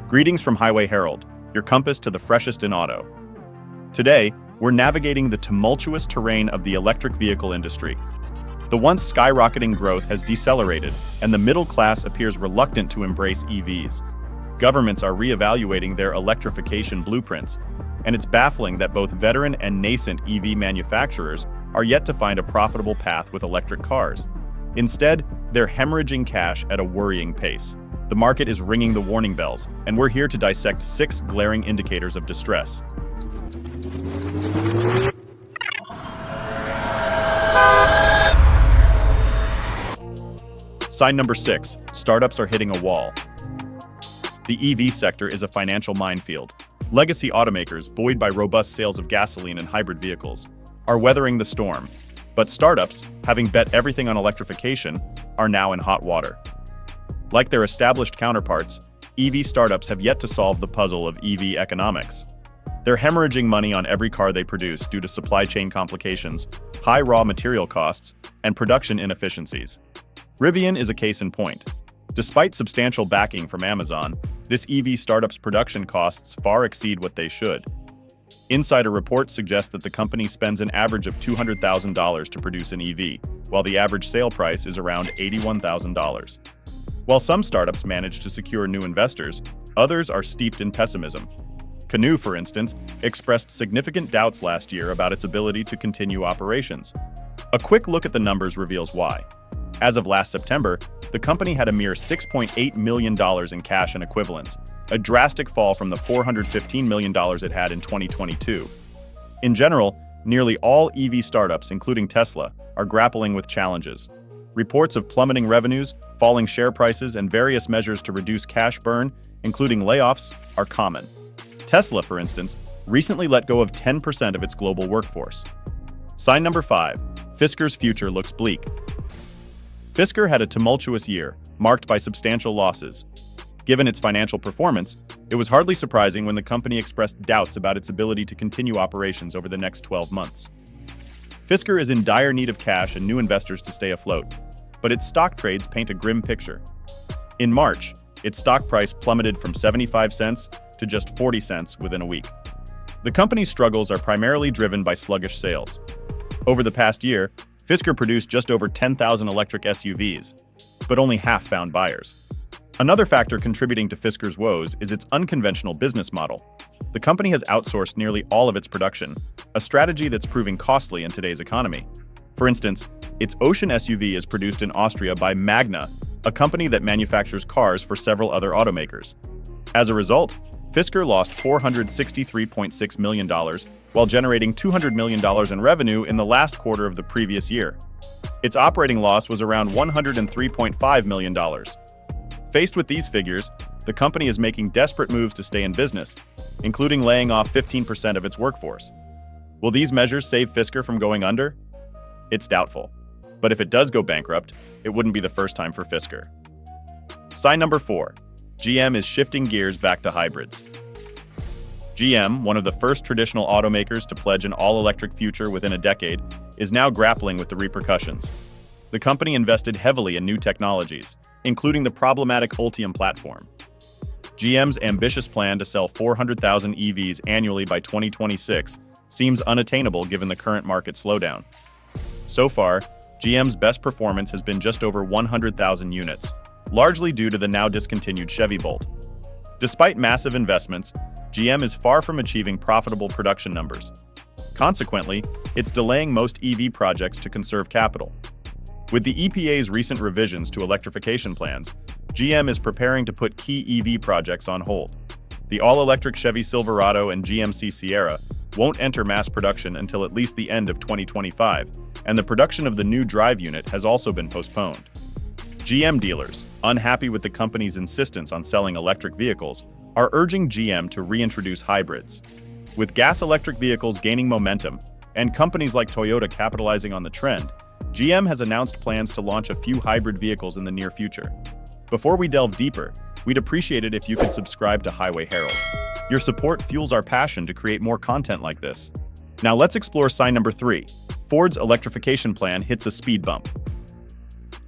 Greetings from Highway Herald, your compass to the freshest in auto. Today, we're navigating the tumultuous terrain of the electric vehicle industry. The once skyrocketing growth has decelerated, and the middle class appears reluctant to embrace EVs. Governments are reevaluating their electrification blueprints, and it's baffling that both veteran and nascent EV manufacturers are yet to find a profitable path with electric cars. Instead, they're hemorrhaging cash at a worrying pace. The market is ringing the warning bells, and we're here to dissect 6 glaring indicators of distress. Sign number 6, startups are hitting a wall. The EV sector is a financial minefield. Legacy automakers, buoyed by robust sales of gasoline and hybrid vehicles, are weathering the storm. But startups, having bet everything on electrification, are now in hot water. Like their established counterparts, EV startups have yet to solve the puzzle of EV economics. They're hemorrhaging money on every car they produce due to supply chain complications, high raw material costs, and production inefficiencies. Rivian is a case in point. Despite substantial backing from Amazon, this EV startup's production costs far exceed what they should. Insider reports suggest that the company spends an average of $200,000 to produce an EV, while the average sale price is around $81,000. While some startups manage to secure new investors, others are steeped in pessimism. Canoo, for instance, expressed significant doubts last year about its ability to continue operations. A quick look at the numbers reveals why. As of last September, the company had a mere $6.8 million in cash and equivalents, a drastic fall from the $415 million it had in 2022. In general, nearly all EV startups, including Tesla, are grappling with challenges. Reports of plummeting revenues, falling share prices, and various measures to reduce cash burn, including layoffs, are common. Tesla, for instance, recently let go of 10% of its global workforce. Sign number 5, Fisker's future looks bleak. Fisker had a tumultuous year, marked by substantial losses. Given its financial performance, it was hardly surprising when the company expressed doubts about its ability to continue operations over the next 12 months. Fisker is in dire need of cash and new investors to stay afloat, but its stock trades paint a grim picture. In March, its stock price plummeted from 75 cents to just 40 cents within a week. The company's struggles are primarily driven by sluggish sales. Over the past year, Fisker produced just over 10,000 electric SUVs, but only half found buyers. Another factor contributing to Fisker's woes is its unconventional business model. The company has outsourced nearly all of its production, a strategy that's proving costly in today's economy. For instance, its Ocean SUV is produced in Austria by Magna, a company that manufactures cars for several other automakers. As a result, Fisker lost $463.6 million while generating $200 million in revenue in the last quarter of the previous year. Its operating loss was around $103.5 million. Faced with these figures, the company is making desperate moves to stay in business, including laying off 15% of its workforce. Will these measures save Fisker from going under? It's doubtful. But if it does go bankrupt, it wouldn't be the first time for Fisker. Sign number 4. GM is shifting gears back to hybrids. GM, one of the first traditional automakers to pledge an all-electric future within a decade, is now grappling with the repercussions. The company invested heavily in new technologies, including the problematic Ultium platform. GM's ambitious plan to sell 400,000 EVs annually by 2026 seems unattainable given the current market slowdown. So far, GM's best performance has been just over 100,000 units, largely due to the now discontinued Chevy Bolt. Despite massive investments, GM is far from achieving profitable production numbers. Consequently, it's delaying most EV projects to conserve capital. With the EPA's recent revisions to electrification plans, GM is preparing to put key EV projects on hold. The all-electric Chevy Silverado and GMC Sierra won't enter mass production until at least the end of 2025, and the production of the new drive unit has also been postponed. GM dealers, unhappy with the company's insistence on selling electric vehicles, are urging GM to reintroduce hybrids. With gas-electric vehicles gaining momentum and companies like Toyota capitalizing on the trend, GM has announced plans to launch a few hybrid vehicles in the near future. Before we delve deeper, we'd appreciate it if you could subscribe to Highway Herald. Your support fuels our passion to create more content like this. Now let's explore sign number 3. Ford's electrification plan hits a speed bump.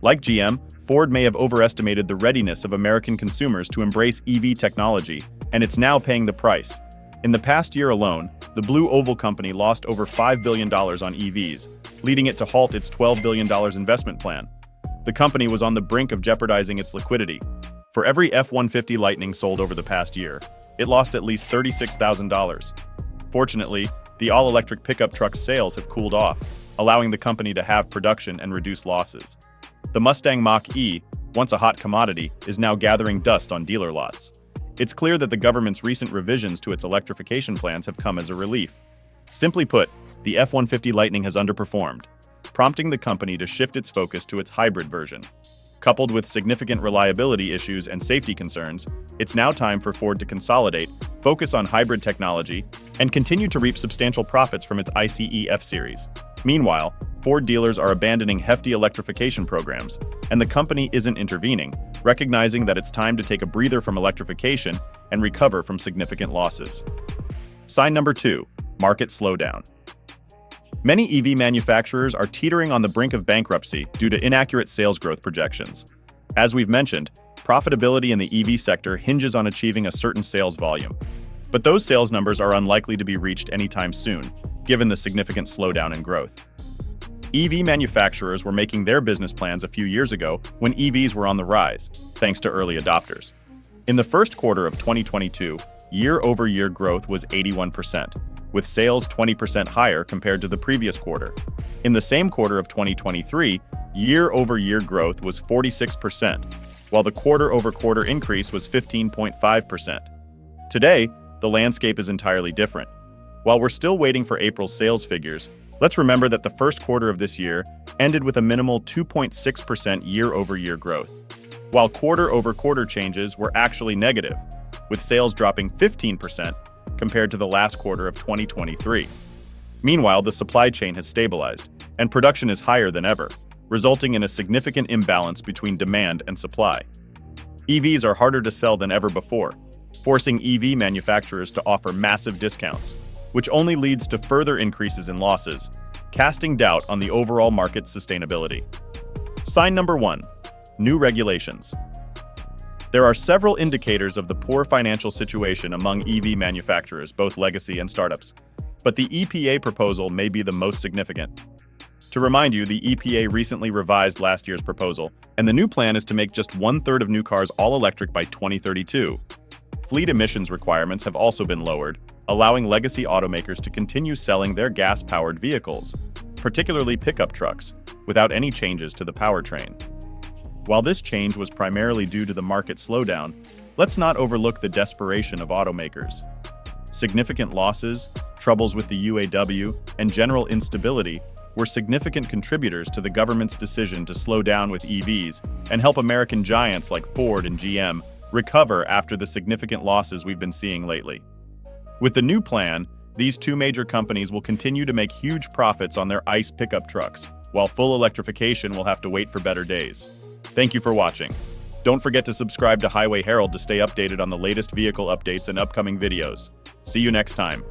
Like GM, Ford may have overestimated the readiness of American consumers to embrace EV technology, and it's now paying the price. In the past year alone, the Blue Oval Company lost over $5 billion on EVs, leading it to halt its $12 billion investment plan. The company was on the brink of jeopardizing its liquidity. For every F-150 Lightning sold over the past year, it lost at least $36,000. Fortunately, the all-electric pickup truck sales have cooled off, allowing the company to have production and reduce losses. The Mustang Mach-E, once a hot commodity, is now gathering dust on dealer lots. It's clear that the government's recent revisions to its electrification plans have come as a relief. Simply put, the F-150 Lightning has underperformed, prompting the company to shift its focus to its hybrid version. Coupled with significant reliability issues and safety concerns, it's now time for Ford to consolidate, focus on hybrid technology, and continue to reap substantial profits from its ICE F-Series. Meanwhile, Ford dealers are abandoning hefty electrification programs, and the company isn't intervening, recognizing that it's time to take a breather from electrification and recover from significant losses. Sign number 2, market slowdown. Many EV manufacturers are teetering on the brink of bankruptcy due to inaccurate sales growth projections. As we've mentioned, profitability in the EV sector hinges on achieving a certain sales volume. But those sales numbers are unlikely to be reached anytime soon, given the significant slowdown in growth. EV manufacturers were making their business plans a few years ago when EVs were on the rise, thanks to early adopters. In the first quarter of 2022, year-over-year growth was 81%, with sales 20% higher compared to the previous quarter. In the same quarter of 2023, year-over-year growth was 46%, while the quarter-over-quarter increase was 15.5%. Today, the landscape is entirely different. While we're still waiting for April's sales figures, let's remember that the first quarter of this year ended with a minimal 2.6% year-over-year growth, while quarter-over-quarter changes were actually negative, with sales dropping 15% compared to the last quarter of 2023. Meanwhile, the supply chain has stabilized, and production is higher than ever, resulting in a significant imbalance between demand and supply. EVs are harder to sell than ever before, forcing EV manufacturers to offer massive discounts, which only leads to further increases in losses, casting doubt on the overall market's sustainability. Sign number 1, new regulations. There are several indicators of the poor financial situation among EV manufacturers, both legacy and startups, but the EPA proposal may be the most significant. To remind you, the EPA recently revised last year's proposal, and the new plan is to make just 1/3 of new cars all-electric by 2032. Fleet emissions requirements have also been lowered, allowing legacy automakers to continue selling their gas-powered vehicles, particularly pickup trucks, without any changes to the powertrain. While this change was primarily due to the market slowdown, let's not overlook the desperation of automakers. Significant losses, troubles with the UAW, and general instability were significant contributors to the government's decision to slow down with EVs and help American giants like Ford and GM recover after the significant losses we've been seeing lately. With the new plan, these two major companies will continue to make huge profits on their ICE pickup trucks, while full electrification will have to wait for better days. Thank you for watching. Don't forget to subscribe to Highway Herald to stay updated on the latest vehicle updates and upcoming videos. See you next time.